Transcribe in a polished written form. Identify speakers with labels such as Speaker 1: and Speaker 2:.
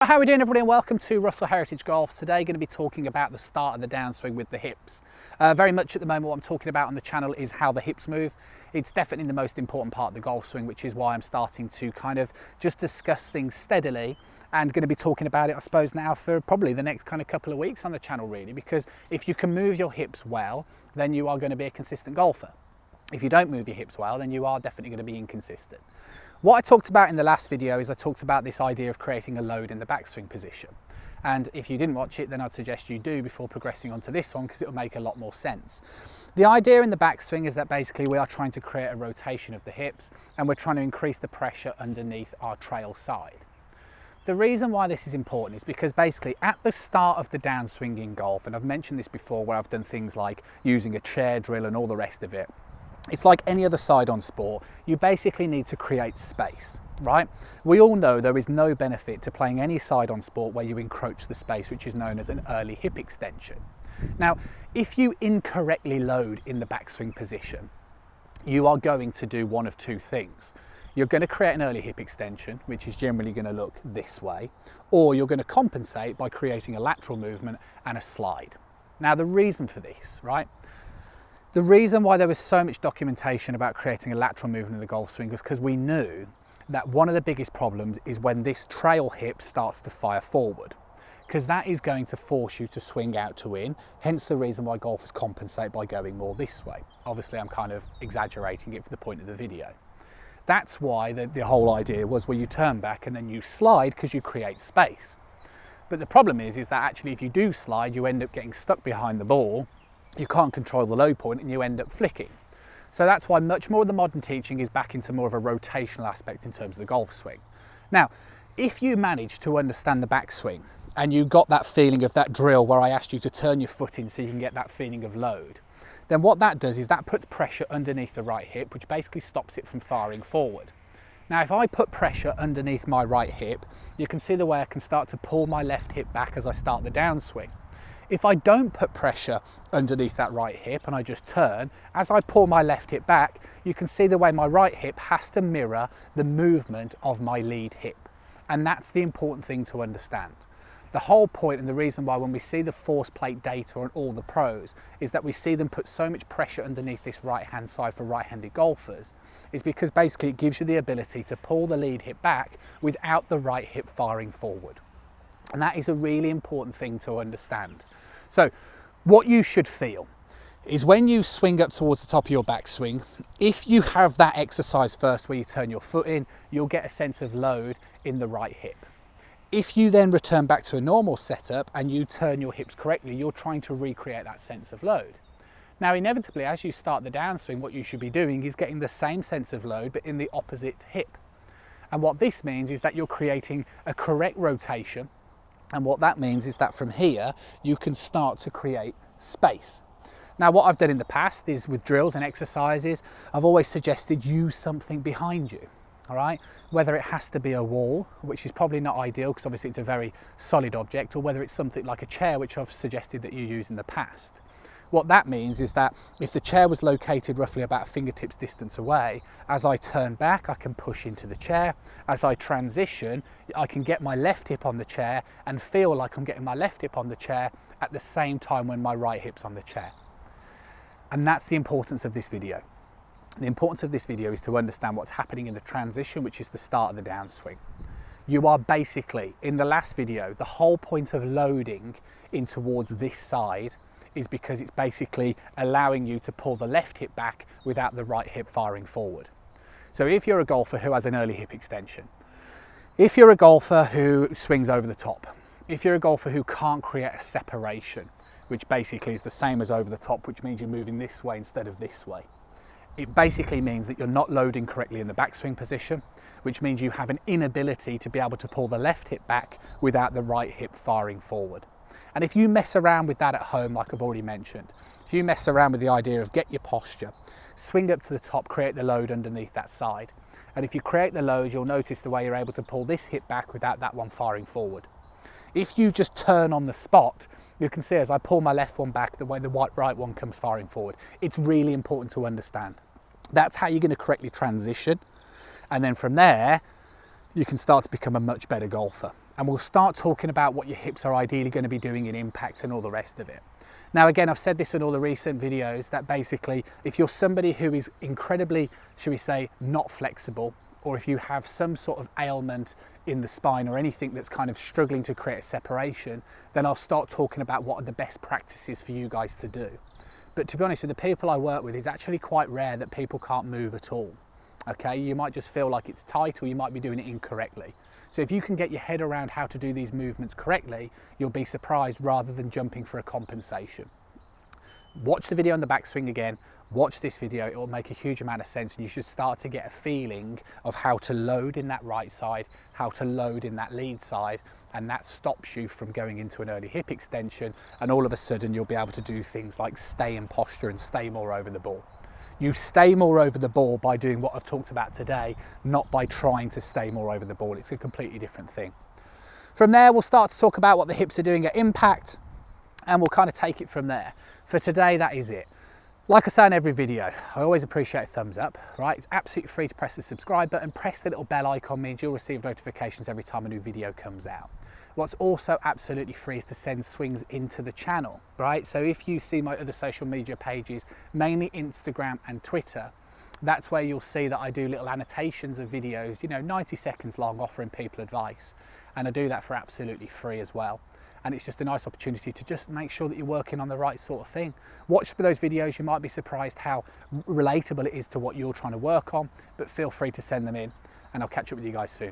Speaker 1: How are we doing, everybody, and welcome to Russell Heritage Golf. Today going to be talking about the start of the downswing with the hips. Very much at the moment what I'm talking about on the channel is how the hips move. It's definitely the most important part of the golf swing, which is why I'm starting to kind of just discuss things steadily and going to be talking about it, I suppose, now for probably the next kind of couple of weeks on the channel, really, because if you can move your hips well, then you are going to be a consistent golfer. If you don't move your hips well, then you are definitely going to be inconsistent. What I talked about in the last video is I talked about this idea of creating a load in the backswing position. And if you didn't watch it, then I'd suggest you do before progressing onto this one, because it will make a lot more sense. The idea in the backswing is that basically we are trying to create a rotation of the hips and we're trying to increase the pressure underneath our trail side. The reason why this is important is because basically at the start of the downswing in golf, and I've mentioned this before where I've done things like using a chair drill and all the rest of it, it's like any other side-on sport. You basically need to create space, right? We all know there is no benefit to playing any side-on sport where you encroach the space, which is known as an early hip extension. Now, if you incorrectly load in the backswing position, you are going to do one of two things. You're going to create an early hip extension, which is generally going to look this way, or you're going to compensate by creating a lateral movement and a slide. Now, the reason for this, right? The reason why there was so much documentation about creating a lateral movement in the golf swing is because we knew that one of the biggest problems is when this trail hip starts to fire forward, because that is going to force you to swing out to in, hence the reason why golfers compensate by going more this way. Obviously, I'm kind of exaggerating it for the point of the video. That's why the whole idea was where you turn back and then you slide because you create space. But the problem is that actually if you do slide, you end up getting stuck behind the ball. You can't control the low point and you end up flicking. So that's why much more of the modern teaching is back into more of a rotational aspect in terms of the golf swing. Now, if you manage to understand the backswing and you got that feeling of that drill where I asked you to turn your foot in so you can get that feeling of load, then what that does is that puts pressure underneath the right hip, which basically stops it from firing forward. Now, if I put pressure underneath my right hip, you can see the way I can start to pull my left hip back as I start the downswing. If I don't put pressure underneath that right hip and I just turn, as I pull my left hip back, you can see the way my right hip has to mirror the movement of my lead hip. And that's the important thing to understand. The whole point and the reason why when we see the force plate data on all the pros is that we see them put so much pressure underneath this right-hand side for right-handed golfers is because basically it gives you the ability to pull the lead hip back without the right hip firing forward. And that is a really important thing to understand. So what you should feel is when you swing up towards the top of your backswing, if you have that exercise first where you turn your foot in, you'll get a sense of load in the right hip. If you then return back to a normal setup and you turn your hips correctly, you're trying to recreate that sense of load. Now, inevitably, as you start the downswing, what you should be doing is getting the same sense of load, but in the opposite hip. And what this means is that you're creating a correct rotation. And what that means is that from here, you can start to create space. Now, what I've done in the past is with drills and exercises, I've always suggested use something behind you, all right? Whether it has to be a wall, which is probably not ideal because obviously it's a very solid object, or whether it's something like a chair, which I've suggested that you use in the past. What that means is that if the chair was located roughly about a fingertips distance away, as I turn back, I can push into the chair. As I transition, I can get my left hip on the chair and feel like I'm getting my left hip on the chair at the same time when my right hip's on the chair. And that's the importance of this video. The importance of this video is to understand what's happening in the transition, which is the start of the downswing. You are basically, in the last video, the whole point of loading in towards this side is because it's basically allowing you to pull the left hip back without the right hip firing forward. So if you're a golfer who has an early hip extension, if you're a golfer who swings over the top, if you're a golfer who can't create a separation, which basically is the same as over the top, which means you're moving this way instead of this way, it basically means that you're not loading correctly in the backswing position, which means you have an inability to be able to pull the left hip back without the right hip firing forward. And if you mess around with that at home, like I've already mentioned, if you mess around with the idea of get your posture, swing up to the top, create the load underneath that side. And if you create the load, you'll notice the way you're able to pull this hip back without that one firing forward. If you just turn on the spot, you can see as I pull my left one back, the way the right one comes firing forward. It's really important to understand. That's how you're going to correctly transition. And then from there, you can start to become a much better golfer. and we'll start talking about what your hips are ideally going to be doing in impact and all the rest of it. Now again, I've said this in all the recent videos that basically if you're somebody who is incredibly, should we say, not flexible, or if you have some sort of ailment in the spine or anything that's kind of struggling to create a separation, then I'll start talking about what are the best practices for you guys to do. But to be honest with the people I work with, it's actually quite rare that people can't move at all. Okay, you might just feel like it's tight or you might be doing it incorrectly. So if you can get your head around how to do these movements correctly, you'll be surprised rather than jumping for a compensation. Watch the video on the backswing again, watch this video, it will make a huge amount of sense and you should start to get a feeling of how to load in that right side, how to load in that lead side, and that stops you from going into an early hip extension, and all of a sudden you'll be able to do things like stay in posture and stay more over the ball. You stay more over the ball by doing what I've talked about today, not by trying to stay more over the ball. It's a completely different thing. From there, we'll start to talk about what the hips are doing at impact, and we'll kind of take it from there. For today, that is it. Like I say in every video, I always appreciate a thumbs up, right? It's absolutely free to press the subscribe button. Press the little bell icon, means you'll receive notifications every time a new video comes out. What's also absolutely free is to send swings into the channel, right? So if you see my other social media pages, mainly Instagram and Twitter, that's where you'll see that I do little annotations of videos, 90 seconds long, offering people advice. And I do that for absolutely free as well. And it's just a nice opportunity to just make sure that you're working on the right sort of thing. Watch for those videos, you might be surprised how relatable it is to what you're trying to work on, but feel free to send them in and I'll catch up with you guys soon.